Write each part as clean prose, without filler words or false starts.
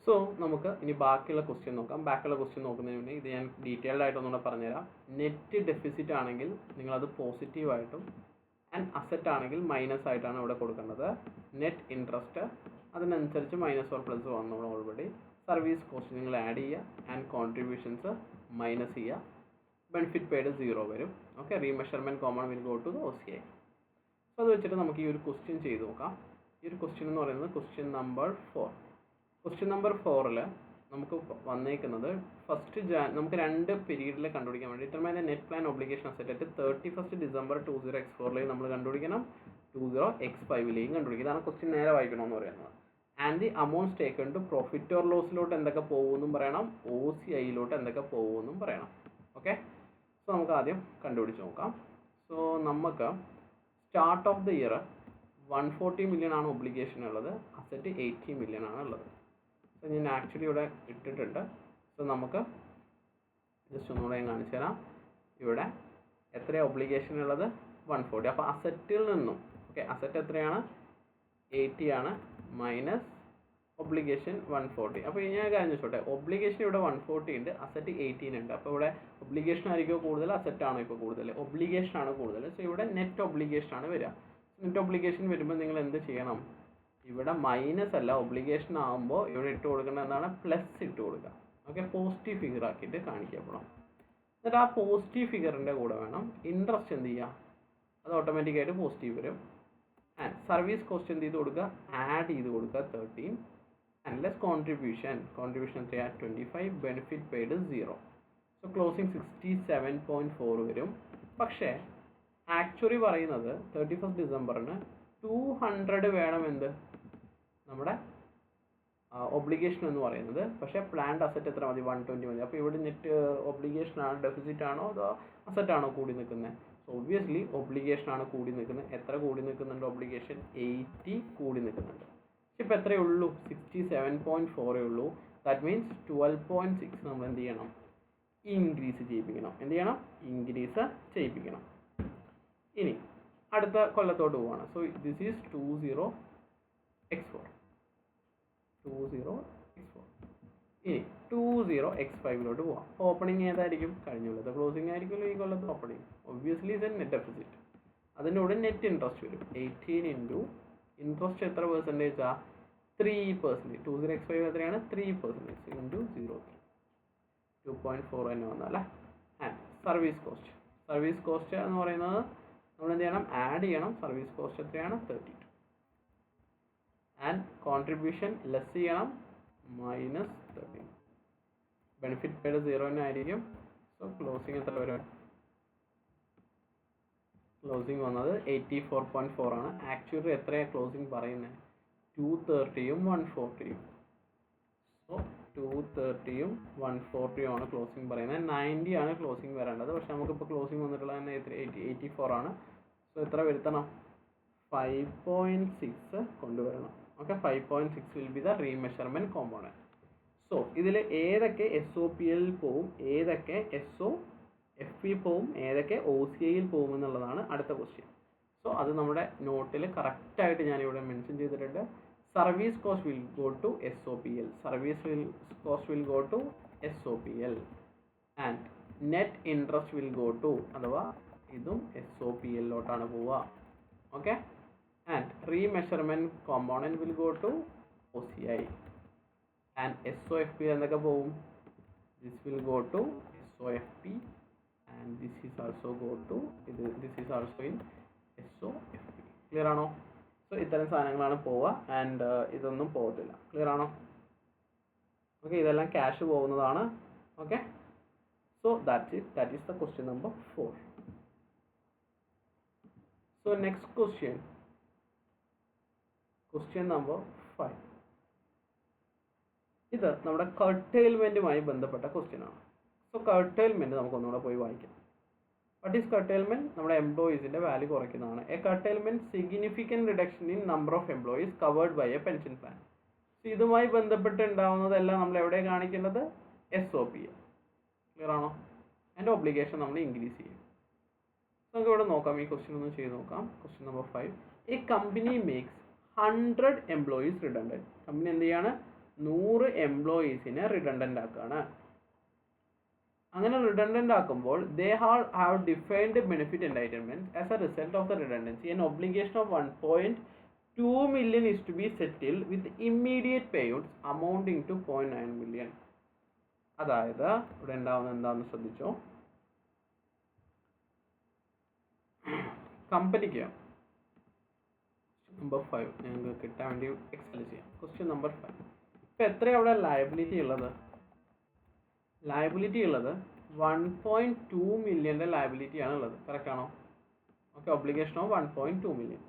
So നമുക്ക് ഇനി ബാക്കിയുള്ള ക്വസ്റ്റ്യൻ നോക്കാം. ബാക്കിയുള്ള ക്വസ്റ്റ്യൻ നോക്കുന്നതിന് മുന്നേ ഇത് ഞാൻ ഡീറ്റെയിൽഡ് ആയിട്ടൊന്നുകൂടെ പറഞ്ഞുതരാം. നെറ്റ് ഡെഫിസിറ്റ് ആണെങ്കിൽ നിങ്ങളത് പോസിറ്റീവായിട്ടും ആൻഡ് അസറ്റ് ആണെങ്കിൽ മൈനസ് ആയിട്ടാണ് ഇവിടെ കൊടുക്കേണ്ടത്. നെറ്റ് ഇൻട്രസ്റ്റ് അതിനനുസരിച്ച് -1 + 1 നമ്മൾ ഓൾറെഡി. സർവീസ് കോസ്റ്റ് നിങ്ങൾ ആഡ് ചെയ്യുക ആൻഡ് കോൺട്രിബ്യൂഷൻസ് മൈനസ് ചെയ്യുക. ബെനിഫിറ്റ് പെയ്ഡ് 0 വരും. Okay, remeasurement common will go to the OCI. അപ്പോൾ അത് വെച്ചിട്ട് നമുക്ക് ഈ ഒരു ക്വസ്റ്റ്യൻ ചെയ്ത് നോക്കാം. ഈ ഒരു ക്വസ്റ്റ്യൻ എന്ന് പറയുന്നത് ക്വസ്റ്റ്യൻ നമ്പർ 4. ക്വസ്റ്റ്യൻ നമ്പർ 4ൽ നമുക്ക് വന്നേക്കുന്നത് നമുക്ക് 2 പീരീഡിൽ കണ്ടുപിടിക്കാൻ വേണ്ടി determine the net plan obligation asset at 31st December 20x4 നമ്മൾ കണ്ടുപിടിക്കണം, 20x5 കണ്ടുപിടിക്കണം. ഇതാണ് ക്വസ്റ്റ്യൻ നേരെ വായിക്കണമെന്ന് പറയുന്നത്. And the amounts taken to profit or ലോസിലോട്ട് എന്തൊക്കെ പോകുമെന്നും പറയണം, OCIയിലോട്ട് എന്തൊക്കെ പോകുമെന്നും പറയണം. ഓക്കെ, സോ നമുക്ക് ആദ്യം കണ്ടുപിടിച്ച് നോക്കാം. സോ നമുക്ക് start of the year 140 million ആണ് ഒബ്ലിഗേഷൻ ഉള്ളത്, അസറ്റ് 80 million ആണ് ഉള്ളത്. സോ ഞാൻ ആക്ച്വലി ഇവിടെ ഇട്ടിട്ടുണ്ട്. സോ നമുക്ക് ജസ്റ്റ് ഒന്നുകൂടെ ഞാൻ കാണിച്ചു തരാം. ഇവിടെ എത്രയാണ് ഒബ്ലിഗേഷൻ ഉള്ളത്, 140. അപ്പോൾ അസറ്റിൽ നിന്നും അസറ്റ് എത്രയാണ്, 80 ആണ്, മൈനസ് ഒബ്ലിഗേഷൻ 140. അപ്പോൾ ഞാൻ കാര്യം ചോദിച്ചോട്ടെ, ഒബ്ലിഗേഷൻ ഇവിടെ 140 ഉണ്ട്, അസറ്റ് 18 ഉണ്ട്. അപ്പോൾ ഇവിടെ ഒബ്ലിഗേഷൻ ആയിരിക്കും കൂടുതൽ, അസറ്റ് ആണോ ഇപ്പോൾ കൂടുതൽ, ഒബ്ലിഗേഷൻ ആണ് കൂടുതൽ. സോ ഇവിടെ നെറ്റ് ഒബ്ലിഗേഷൻ ആണ് വരിക. നെറ്റ് ഒബ്ലിഗേഷൻ വരുമ്പോൾ നിങ്ങൾ എന്ത് ചെയ്യണം, ഇവിടെ മൈനസ് അല്ല, ഒബ്ലിഗേഷൻ ആകുമ്പോൾ ഇവിടെ ഇട്ട് കൊടുക്കേണ്ടത് എന്താണ്, പ്ലസ് ഇട്ട് കൊടുക്കുക. ഓക്കെ, പോസിറ്റീവ് ഫിഗർ ആക്കിയിട്ട് കാണിക്കപ്പെടാം. എന്നിട്ട് ആ പോസിറ്റീവ് ഫിഗറിൻ്റെ കൂടെ വേണം ഇൻട്രസ്റ്റ് എന്ത് ചെയ്യുക, അത് ഓട്ടോമാറ്റിക്കായിട്ട് പോസിറ്റീവ് വരും. ആൻഡ് സർവീസ് കോസ്റ്റ് എന്ത് ചെയ്ത് കൊടുക്കുക, ആഡ് ചെയ്ത് കൊടുക്കുക 13. ആൻഡ് ലെസ് കോൺട്രിബ്യൂഷൻ എത്രയാണ്, 25. Benefit paid 0. സോ ക്ലോസിങ് 67.4 വരും. പക്ഷേ ആക്ച്വലി പറയുന്നത് 31st Decemberന് 200 വേണം എന്ത്, നമ്മുടെ ഒബ്ലിഗേഷൻ എന്ന് പറയുന്നത്. പക്ഷേ പ്ലാൻഡ് അസറ്റ് എത്ര മതി, 120 മതി. അപ്പോൾ ഇവിടെ നെറ്റ് ഒബ്ലിഗേഷൻ ആണ്, ഡെഫിസിറ്റ് ആണോ അതോ അസറ്റ് ആണോ കൂടി നിൽക്കുന്നത്? സോ ഒബ്വിയസ്ലി ഒബ്ലിഗേഷൻ ആണ് കൂടി നിൽക്കുന്നത്. എത്ര കൂടി നിൽക്കുന്നുണ്ട്, ഒബ്ലിഗേഷൻ 80 കൂടി നിൽക്കുന്നുണ്ട്. പക്ഷെ ഇപ്പോൾ എത്രയേ ഉള്ളൂ, 67.4 ഉള്ളൂ. ദാറ്റ് മീൻസ് 12.6 നമ്മൾ എന്ത് ചെയ്യണം, ഇൻക്രീസ് ചെയ്യിപ്പിക്കണം. എന്ത് ചെയ്യണം, ഇൻക്രീസ് ചെയ്യിപ്പിക്കണം. ഇനി അടുത്ത കൊല്ലത്തോട്ട് പോവാണ്. So this is 20x4. ഇനി 20x5 പോവാം. ഓപ്പണിംഗ് ഏതായിരിക്കും, കഴിഞ്ഞ കൊല്ലത്തെ ക്ലോസിംഗ് ആയിരിക്കുമല്ലോ ഈ കൊല്ലത്തെ ഓപ്പണിംഗ്. ഒബ്വിയസ്ലി ഇത് നെറ്റ് ഡെഫിസിറ്റ്. അതിൻ്റെ കൂടെ നെറ്റ് ഇൻട്രസ്റ്റ് വരും. 18 ഇൻറ്റു ഇൻട്രസ്റ്റ് എത്ര പെർസെൻറ്റേജാ, 3%. 20x5 എത്രയാണ്, 3% ഇൻറ്റു 0.3, 2.4 തന്നെ വന്നല്ലേ. ആൻഡ് സർവീസ് കോസ്റ്റ് എന്ന് പറയുന്നത് നമ്മൾ എന്ത് ചെയ്യണം, ആഡ് ചെയ്യണം. സർവീസ് കോസ്റ്റ് എത്രയാണ്, 32. ആൻഡ് കോൺട്രിബ്യൂഷൻ ലെസ് ചെയ്യണം, -13. ബെനിഫിറ്റ് പെയ്ഡ് 0 തന്നെ ആയിരിക്കും. സോ ക്ലോസിങ് എത്ര വരും, ക്ലോസിങ് വന്നത് 84.4 ആണ്. ആക്ച്വലി എത്രയാണ് ക്ലോസിങ് പറയുന്നത്, 230-ഉം 140-ഉം. സോ 230-ഉം 140-ഉം ആണ് ക്ലോസിങ് പറയുന്നത്. 90 ആണ് ക്ലോസിങ് വരേണ്ടത്. പക്ഷെ നമുക്കിപ്പോൾ ക്ലോസിങ് വന്നിട്ടുള്ളത് തന്നെ 84 ആണ്. സോ എത്ര വരുത്തണം, 5.6 കൊണ്ടുവരണം. Okay, 5.6 will be the remeasurement component. So ഇതിൽ ഏതൊക്കെ SOPL പോവും, ഏതൊക്കെ SOFP പോവും, ഏതൊക്കെ OCIയിൽ പോകും എന്നുള്ളതാണ് അടുത്ത ക്വസ്റ്റ്യൻ. സോ അത് നമ്മുടെ നോട്ടിൽ കറക്റ്റായിട്ട് ഞാനിവിടെ മെൻഷൻ ചെയ്തിട്ടുണ്ട്. Service cost will go to SOPL, and net interest will go to, അഥവാ ഇതും SOPLോട്ടാണ് പോവുക. Okay, and remeasurement component will go to OCI. And SOFP എന്തൊക്കെ പോവും, this will go to SOFP and this is also go to this is also in SOFP. Clear ആണോ? So ഇത്തരം സാധനങ്ങളാണ് പോവുക. ആൻഡ് ഇതൊന്നും പോകത്തില്ല. ക്ലിയർ ആണോ? ഓക്കെ, ഇതെല്ലാം ക്യാഷ് പോകുന്നതാണ്. Okay, so that is the question number 4. So next question number 5. ഇത് നമ്മുടെ കർട്ടെയിൽമെൻറ്റുമായി ബന്ധപ്പെട്ട ക്വസ്റ്റ്യൻ ആണ്. സോ കർട്ടെയിൽമെൻറ്റ് നമുക്കൊന്നുകൂടെ പോയി വായിക്കാം. What is curtailment? നമ്മുടെ എംപ്ലോയീസിൻ്റെ വാല്യൂ കുറയ്ക്കുന്നതാണ്. A curtailment significant reduction in number of employees covered by a pension plan. So ഇതുമായി ബന്ധപ്പെട്ട് ഉണ്ടാവുന്നതെല്ലാം നമ്മൾ എവിടെ കാണിക്കേണ്ടത്, SOPL. ക്ലിയർ ആണോ? അതിൻ്റെ ഒബ്ലിഗേഷൻ നമ്മൾ ഇൻക്രീസ് ചെയ്യും. നമുക്ക് ഇവിടെ നോക്കാം, ഈ ക്വസ്റ്റ്യൻ ഒന്ന് ചെയ്ത് നോക്കാം. Question number 5. A company makes 100 employees redundant. Company എന്ത് ചെയ്യാണ്, 100 എംപ്ലോയീസിനെ റിഡണ്ടൻ്റ് ആക്കുകയാണ്. അങ്ങനെ റിഡണ്ടൻ്റ് ആക്കുമ്പോൾ they have defined benefit entitlement as a result of the redundancy and obligation of 1.2 million is to be settled with immediate payouts amounting to 0.9 million. അതായത് ഇവിടെ ഉണ്ടാവുന്നത് എന്താണെന്ന് ശ്രദ്ധിച്ചോ. കമ്പനിക്ക് നമ്പർ 5 ഞങ്ങൾക്ക് കിട്ടാൻ വേണ്ടി എക്സൽ ചെയ്യാം. Question number 5. ഇപ്പം എത്രയാണ് അവിടെ ലയബിലിറ്റി ഉള്ളത്? ലയബിലിറ്റി ഉള്ളത് 1.2 മില്യൻ്റെ ലയബിലിറ്റിയാണ് ഉള്ളത്. കറക്റ്റ് ആണോ? Okay, obligation of 1.2 million.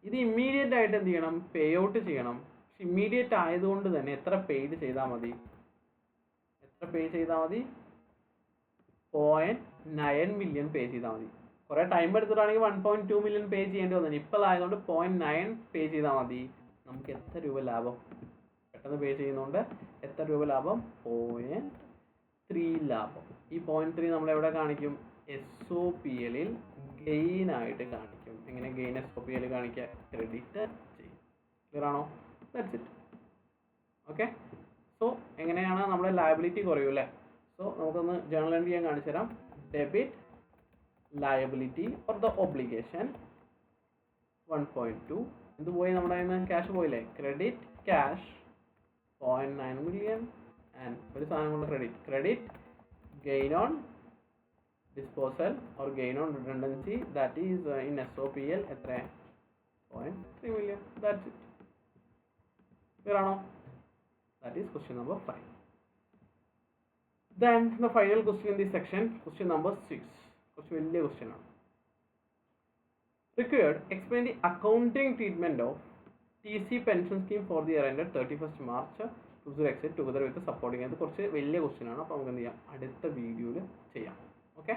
ഇത് ഇമ്മീഡിയറ്റ് ആയിട്ട് എന്ത് ചെയ്യണം? പേ ഔട്ട് ചെയ്യണം. പക്ഷെ ഇമ്മീഡിയറ്റ് ആയതുകൊണ്ട് തന്നെ എത്ര പെയ്ഡ് ചെയ്താൽ മതി? 0.9 മില്യൺ പേ ചെയ്താൽ മതി. കുറേ ടൈം എടുത്തിട്ടാണെങ്കിൽ 1.2 മില്യൺ പേ ചെയ്യേണ്ടി വന്നു. ഇപ്പോൾ ആയതുകൊണ്ട് 0.9 പേ ചെയ്താൽ മതി. നമുക്ക് എത്ര രൂപ ലാഭം? പെട്ടെന്ന് പേ ചെയ്യുന്നതുകൊണ്ട് എത്ര രൂപ ലാഭം? 0.3 ലാഭം. ഈ 0.3 നമ്മൾ എവിടെ കാണിക്കും? SOPL ഗെയിൻ ആയിട്ട് കാണിക്കും. എങ്ങനെ ഗെയിൻ SOPL കാണിക്കുക? ക്രെഡിറ്റ് ചെയ്യും. ക്ലിയർ ആണോ? That's it. ഓക്കെ, സോ എങ്ങനെയാണ് നമ്മുടെ ലയബിലിറ്റി കുറയും അല്ലേ? സോ നമുക്കൊന്ന് ജേണൽ എൻട്രി ഞാൻ കാണിച്ചു തരാം. Debit liability or the obligation 1.2. എന്ത് പോയി? നമ്മുടെ കയ്യിൽ നിന്ന് ക്യാഷ് പോയില്ലേ? ക്രെഡിറ്റ് ക്യാഷ് 0.9 മില്യൺ ആൻഡ് ഒരു സാധനം കൊണ്ട് credit gain on disposal or gain on redundancy, that is in SOPL എത്ര? 0.3 million. That's it. Clear ആണോ? That is question number 5. Then the final question in this section, question number 6. കുറച്ച് വലിയ question ആണ്. Required, explain the accounting treatment of TC pension scheme for the year ended 31st March 2006 together with the supporting. ഇത് കുറച്ച് വലിയ question ആണ്. അപ്പോൾ നമുക്ക് എന്ത് ചെയ്യാം? അടുത്ത വീഡിയോയിൽ ചെയ്യാം. ഓക്കെ.